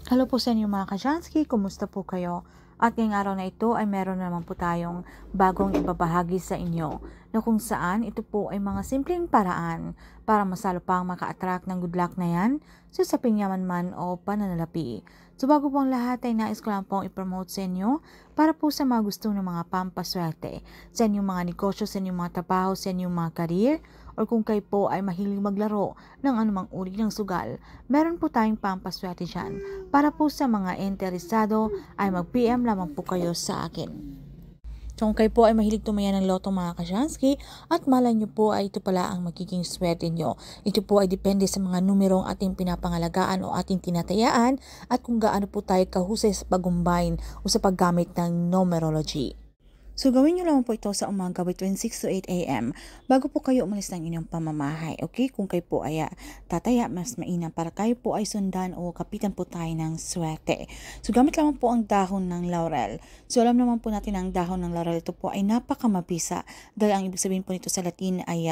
Hello po sa inyo mga Kajansky, kumusta po kayo? At ngayong araw na ito ay meron naman po tayong bagong ibabahagi sa inyo na kung saan ito po ay mga simpleng paraan para masalo pang maka-attract ng good luck na yan sa usaping yaman man o pananalapi. So bago po ang lahat ay nais ko lang pong ipromote sa inyo para po sa mga gusto ng mga pampaswerte sa inyong mga negosyo, sa inyong mga trabaho, sa inyong mga career, or kung kayo po ay mahilig maglaro ng anumang uri ng sugal, meron po tayong pampaswerte dyan. Para po sa mga interesado ay mag-PM lamang po kayo sa akin. So kung kayo po ay mahilig tumaya ng loto mga Kajansky at malay nyo po ay ito pala ang magiging swerte nyo. Ito po ay depende sa mga numerong ating pinapangalagaan o ating tinatayaan at kung gaano po tayo kahusay sa pag-combine o sa paggamit ng numerology. So gawin nyo lang po ito sa umaga between 6 to 8 a.m. bago po kayo umalis ng inyong pamamahay. Okay? Kung kayo po ay tataya, mas mainam para kayo po ay sundan o kapitan po tayo ng swerte. So gamit lamang po ang dahon ng laurel. So alam naman po natin ang dahon ng laurel, ito po ay napakamabisa dahil ang ibig sabihin po nito sa Latin ay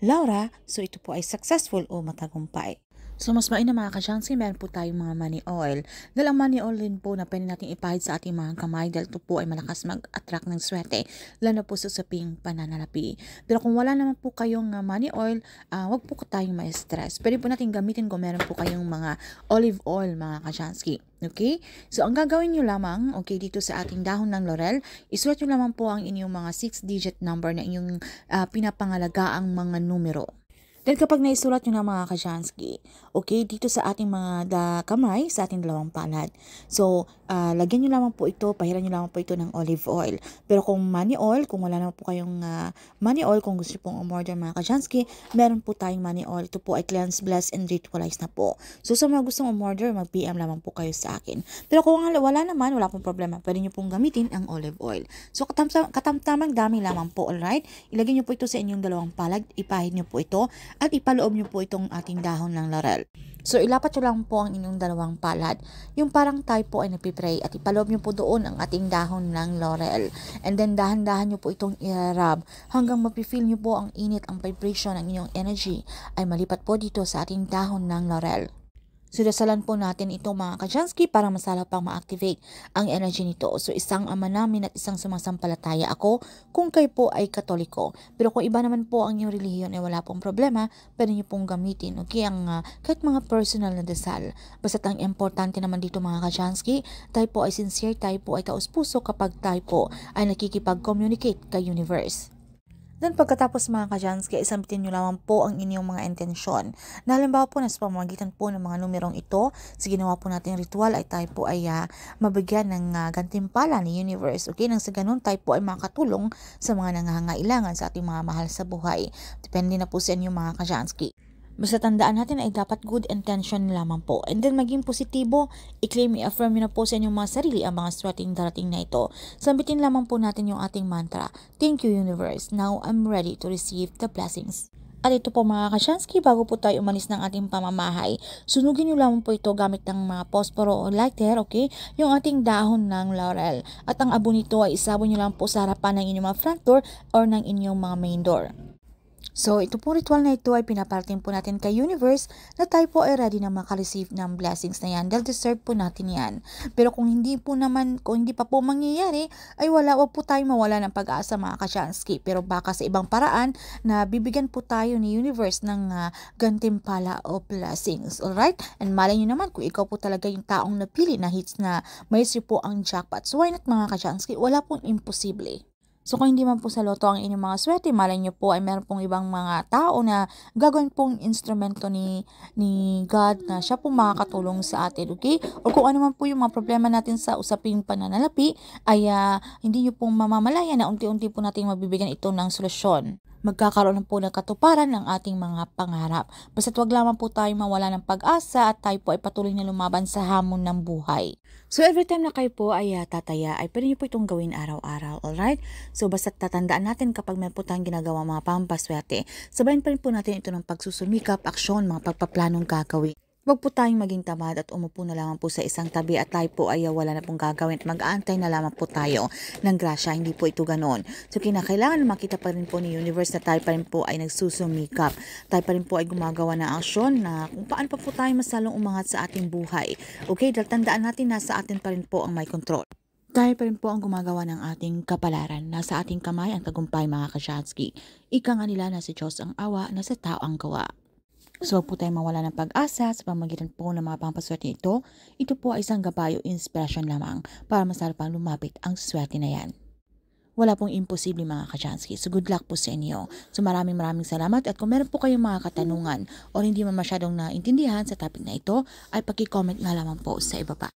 laura. So ito po ay successful o matagumpay. So mas mainam mga Kajansky, meron po tayong mga money oil. Dahil ang money oil din po na pwede natin ipahid sa ating mga kamay dahil ito po ay malakas mag-attract ng swerte, lalo po sa usaping pananalapi. Pero kung wala naman po kayong money oil, wag po tayong ma-stress. Pwede po natin gamitin kung meron po kayong mga olive oil mga Kajansky. Okay? So ang gagawin nyo lamang, okay, dito sa ating dahon ng laurel, isulat nyo lamang po ang inyong mga 6-digit number na inyong pinapangalagaang mga numero. Dahil kapag naisulat nyo na mga Kajansky, okay, dito sa ating mga kamay, sa ating dalawang palad. So, lagyan nyo lamang po ito, pahiran nyo lamang po ito ng olive oil. Pero kung money oil, kung wala naman po kayong money oil, kung gusto pong umorder mga Kajansky, meron po tayong money oil. Ito po ay cleanse, bless, and ritualize na po. So, sa mga gustong umorder, mag-PM lamang po kayo sa akin. Pero kung wala naman, wala pong problema, pwede nyo pong gamitin ang olive oil. So, katamtamang dami lamang po, alright? Ilagay nyo po ito sa inyong dalawang palad, ipahid nyo po ito, at ipaloob nyo po itong ating dahon ng laurel. So, ilapat nyo lang po ang inyong dalawang palad. Yung parang tayo po ay nagpipray at ipaloob nyo po doon ang ating dahon ng laurel. And then, dahan-dahan nyo po itong i-rub hanggang mapifeel nyo po ang init, ang vibration ng inyong energy ay malipat po dito sa ating dahon ng laurel. So, dasalan po natin ito mga Kajansky para masala pang ma-activate ang energy nito. So, isang ama namin at isang sumasampalataya ako kung kayo po ay Katoliko. Pero kung iba naman po ang inyong relihiyon ay wala pong problema, pwede nyo pong gamitin. Okay, ang kahit mga personal na dasal. Basta ang importante naman dito mga Kajansky, tayo po ay sincere, tayo po ay taos-puso kapag tayo po ay nakikipag-communicate kay universe. Then pagkatapos mga Kajansky, isambitin nyo lamang po ang inyong mga intensyon. Na halimbawa po na sa pamamagitan po ng mga numerong ito, sa ginawa po natin ritual ay tayo po ay mabigyan ng gantimpala ni universe. Okay, nang sa ganun tayo po ay makatulong sa mga nangangailangan sa ating mga mahal sa buhay. Depende na po sa inyo mga Kajansky. Basta tandaan natin ay dapat good intention lamang po. And then maging positibo, i-claim, i-affirm nyo na po sa inyong mga sarili ang mga swerteng darating na ito. Sambitin lamang po natin yung ating mantra. Thank you universe, now I'm ready to receive the blessings. At ito po mga Kajansky, bago po tayo umalis ng ating pamamahay, sunugin nyo lamang po ito gamit ng mga posporo o lighter, okay? Yung ating dahon ng laurel. At ang abo nito ay isabon nyo lang po sa harapan ng inyong mga front door or ng inyong mga main door. So, ito pong ritual na ito ay pinaparating po natin kay universe na tayo po ay ready na makareceive ng blessings na yan dahil deserve po natin yan. Pero kung hindi pa po mangyayari, ay wag po tayo mawala ng pag-asa mga Kajansky. Pero baka sa ibang paraan na bibigyan po tayo ni universe ng gantimpala o blessings. Alright? And malay nyo naman kung ikaw po talaga yung taong napili na hits na may po ang jackpot. So, why not mga Kajansky? Wala pong imposible. So kung hindi man po sa loto ang inyong mga swerte, malay nyo po ay meron pong ibang mga tao na gagawin pong instrumento ni God na siya po makakatulong sa atin, okay? O kung ano man po yung mga problema natin sa usaping pananalapi, ay hindi nyo pong mamamalaya na unti-unti po natin mabibigyan ito ng solusyon. Magkakaroon po ng katuparan ng ating mga pangarap. Basta't wag lamang po tayo mawala ng pag-asa at tayo po ay patuloy na lumaban sa hamon ng buhay. So every time na kayo po ay tataya, ay pwede nyo po itong gawin araw-araw, alright? So basta tatandaan natin kapag may po tayong ginagawa mga pampaswerte, sabayin pa rin po natin ito ng pagsusumikap, aksyon, mga pagpaplanong gagawin. Huwag po tayong maging tamad at umupo na lamang po sa isang tabi at tayo po ay wala na pong gagawin at mag-aantay na lamang po tayo ng grasya. Hindi po ito ganon. So kinakailangan na makita pa rin po ni universe na tayo pa rin po ay nagsusumikap. Tayo pa rin po ay gumagawa ng aksyon na kung paano pa po tayo masalong umangat sa ating buhay. Okay, dahil tandaan natin na sa atin pa rin po ang may control. Tayo pa rin po ang gumagawa ng ating kapalaran. Nasa ating kamay ang tagumpay, mga Kashansky. Ika nga nila na si Diyos ang awa, na sa tao ang gawa. So huwag po tayong mawala ng pag-asa sa pamagitan po ng mga pampaswerte ito. Ito po ay isang gabayo inspirasyon lamang para masalo pang lumapit ang swerte na yan. Wala pong imposible, mga Kashansky. So good luck po sa inyo. So maraming salamat at kung meron po kayong mga katanungan o hindi man masyadong naintindihan sa topic na ito ay paki-comment na lamang po sa ibaba.